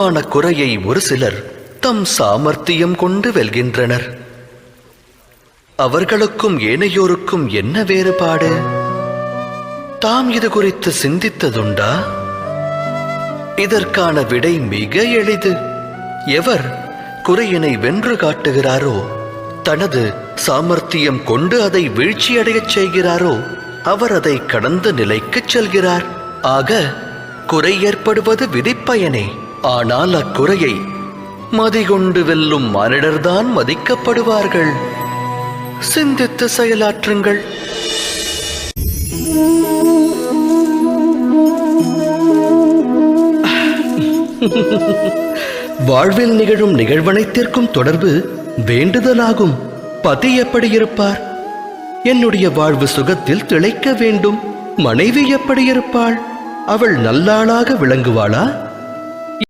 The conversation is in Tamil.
ஆன குறையை ஒரு சிலர் தம் சாமர்த்தியம் கொண்டு வெல்கின்றனர். அவர்களுக்கும் ஏனையோருக்கும் என்ன வேறுபாடு? தாம் இது குறித்து சிந்தித்ததுண்டா? இதற்கான விடை மிக எளிது. எவர் குறையினை வென்று காட்டுகிறாரோ, தனது சாமர்த்தியம் கொண்டு அதை வீழ்ச்சியடையச் செய்கிறாரோ, அவர் அதை கடந்த நிலைக்குச் செல்கிறார். ஆக குறை ஏற்படுவது விதிப்பயனே. ஆனால் அக்குறையை மதிகொண்டு வெல்லும் மானிடர்தான் மதிக்கப்படுவார்கள். சிந்தித்து செயலாற்றுங்கள். வாழ்வில் நிகழும் நிகழ்வனைத்திற்கும் தொடர்பு வேண்டுதலாகும். பதி எப்படி இருப்பார்? என்னுடைய வாழ்வு சுகத்தில் திளைக்க வேண்டும். மனைவி எப்படி இருப்பாள்? அவள் நல்லாளாக விளங்குவாளா?